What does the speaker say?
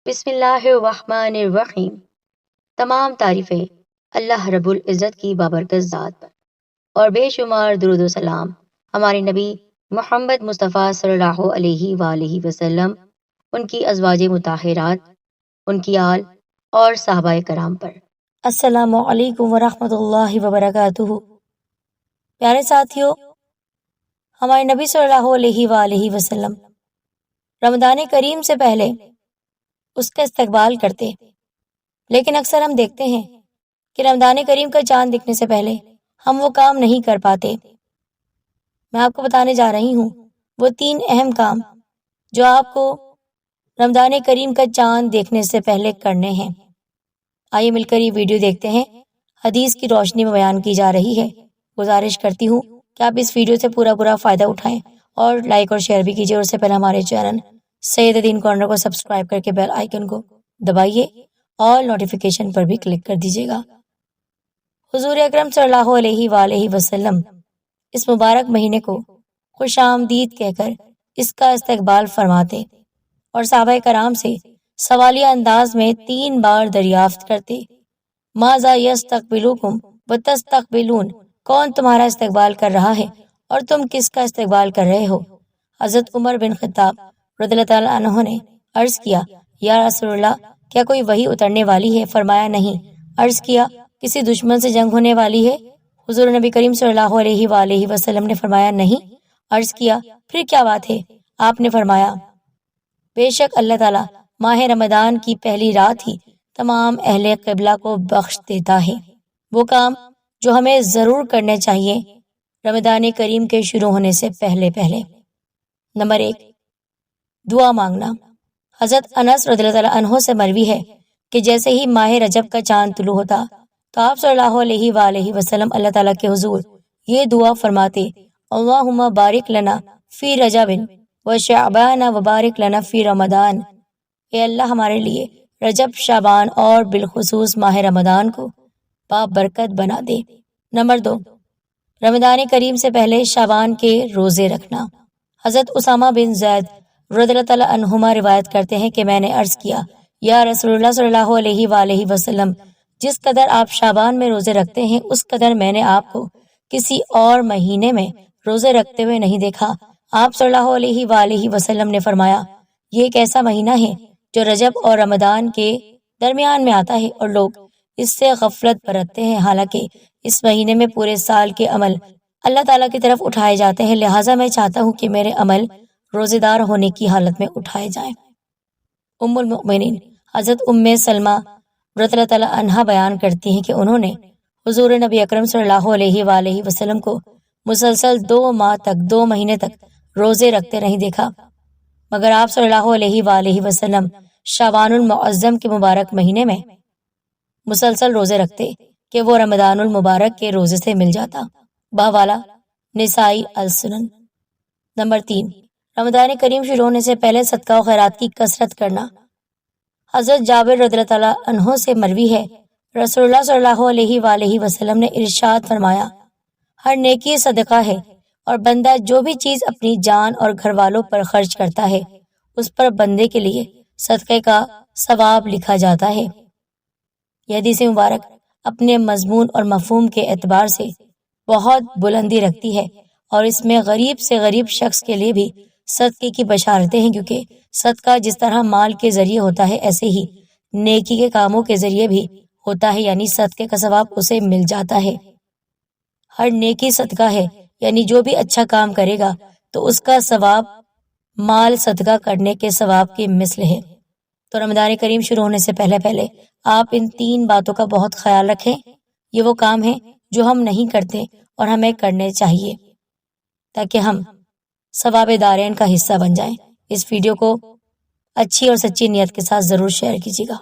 بسم اللہ الرحمن الرحیم۔ تمام تعریفیں اللہ رب العزت کی بابرکت ذات پر، اور بے شمار درود و سلام ہمارے نبی محمد مصطفیٰ صلی اللہ علیہ وآلہ وسلم، ان کی ازواج مطہرات، ان کی آل اور صحابہ کرام پر۔ السلام علیکم ورحمۃ اللہ وبرکاتہ۔ پیارے ساتھیوں، ہمارے نبی صلی اللہ علیہ وآلہ وسلم رمضان کریم سے پہلے اس کا استقبال کرتے، لیکن اکثر ہم دیکھتے ہیں کہ رمضان کریم کا چاند دکھنے سے پہلے ہم وہ کام نہیں کر پاتے۔ میں آپ کو بتانے جا رہی ہوں وہ 3 اہم کام جو آپ کو رمضان کریم کا چاند دیکھنے سے پہلے کرنے ہیں۔ آئیے مل کر یہ ویڈیو دیکھتے ہیں، حدیث کی روشنی میں بیان کی جا رہی ہے۔ گزارش کرتی ہوں کہ آپ اس ویڈیو سے پورا فائدہ اٹھائیں اور لائک اور شیئر بھی کیجیے، اور اس سے پہلے ہمارے چینل سید دین کارنر کو سبسکرائب کر کے بیل آئیکن کو دبائیے اور نوٹیفیکیشن پر بھی کلک کر دیجیے گا۔ حضور اکرم صلی اللہ علیہ وآلہ وسلم اس مبارک مہینے کو خوش آمدید کہہ کر اس کا استقبال فرماتے اور صحابہ کرام سے سوالیہ انداز میں 3 بار دریافت کرتے، ماذا یستقبلکم وتستقبلون، کون تمہارا استقبال کر رہا ہے اور تم کس کا استقبال کر رہے ہو؟ حضرت عمر بن خطاب رضی اللہ تعالیٰ عنہ نے عرض کیا، یا رسول اللہ، کیا کوئی وحی اترنے والی ہے؟ فرمایا نہیں۔ عرض کیا، کسی دشمن سے جنگ ہونے والی ہے؟ حضور نبی کریم صلی اللہ علیہ وآلہ وسلم نے فرمایا نہیں۔ عرض کیا، پھر کیا بات ہے؟ آپ نے فرمایا، بے شک اللہ تعالیٰ ماہ رمضان کی پہلی رات ہی تمام اہل قبلہ کو بخش دیتا ہے۔ وہ کام جو ہمیں ضرور کرنے چاہیے رمضان کریم کے شروع ہونے سے پہلے۔ نمبر 1، دعا مانگنا۔ حضرت انس رضی اللہ تعالیٰ عنہ سے مروی ہے کہ جیسے ہی ماہ رجب کا چاند طلوع ہوتا تو آپ صلی اللہ علیہ وآلہ وسلم اللہ تعالیٰ کے حضور یہ دعا فرماتے، اللہم بارک لنا فی رجب و شعبان و بارک لنا فی رمضان، اے اللہ ہمارے لیے رجب، شعبان اور بالخصوص ماہ رمضان کو بابرکت بنا دے۔ نمبر 2، رمضان کریم سے پہلے شعبان کے روزے رکھنا۔ حضرت اسامہ بن زید رضی اللہ تعالیٰ عنہما روایت کرتے ہیں کہ میں نے عرض کیا، یا رسول اللہ صلی اللہ علیہ وآلہ وسلم، جس قدر آپ شعبان میں روزے رکھتے ہیں اس قدر میں نے آپ کو کسی اور مہینے میں روزے رکھتے ہوئے نہیں دیکھا۔ آپ صلی اللہ علیہ وآلہ وسلم نے فرمایا، یہ ایک ایسا مہینہ ہے جو رجب اور رمضان کے درمیان میں آتا ہے اور لوگ اس سے غفلت برتتے ہیں، حالانکہ اس مہینے میں پورے سال کے عمل اللہ تعالیٰ کی طرف اٹھائے جاتے ہیں، لہٰذا میں چاہتا ہوں کہ میرے عمل روزے دار ہونے کی حالت میں اٹھائے جائیں۔ ام المؤمنین حضرت ام سلمہ رضی اللہ تعالیٰ عنہا بیان کرتی ہیں کہ انہوں نے حضور نبی اکرم صلی اللہ علیہ وآلہ وسلم کو مسلسل 2 مہینے تک روزے رکھتے نہیں دیکھا، مگر آپ صلی اللہ علیہ وآلہ وسلم شعبان المعظم کے مبارک مہینے میں مسلسل روزے رکھتے کہ وہ رمضان المبارک کے روزے سے مل جاتا۔ بہوالا نسائی السنن۔ نمبر 3، رمضان کریم شروع ہونے سے پہلے صدقہ و خیرات کی کثرت کرنا۔ حضرت جابر رضی اللہ تعالیٰ عنہ سے مروی ہے، رسول اللہ صلی اللہ علیہ وآلہ وسلم نے ارشاد فرمایا، ہر نیکی صدقہ ہے، اور بندہ جو بھی چیز اپنی جان اور گھر والوں پر خرچ کرتا ہے اس پر بندے کے لیے صدقے کا ثواب لکھا جاتا ہے۔ یہ حدیث مبارک اپنے مضمون اور مفہوم کے اعتبار سے بہت بلندی رکھتی ہے، اور اس میں غریب سے غریب شخص کے لیے بھی صدقے کی بشارتیں ہیں، کیونکہ صدقہ جس طرح مال کے ذریعے ہوتا ہے ایسے ہی نیکی کے کاموں کے ذریعے بھی ہوتا ہے، یعنی صدقے کا ثواب اسے مل جاتا ہے۔ ہر نیکی صدقہ ہے، یعنی جو بھی اچھا کام کرے گا تو اس کا ثواب مال صدقہ کرنے کے ثواب کی مثل ہے۔ تو رمضان کریم شروع ہونے سے پہلے آپ ان 3 باتوں کا بہت خیال رکھیں۔ یہ وہ کام ہیں جو ہم نہیں کرتے اور ہمیں کرنے چاہیے تاکہ ہم ثواب دارین کا حصہ بن جائیں۔ اس ویڈیو کو اچھی اور سچی نیت کے ساتھ ضرور شیئر کیجیے گا۔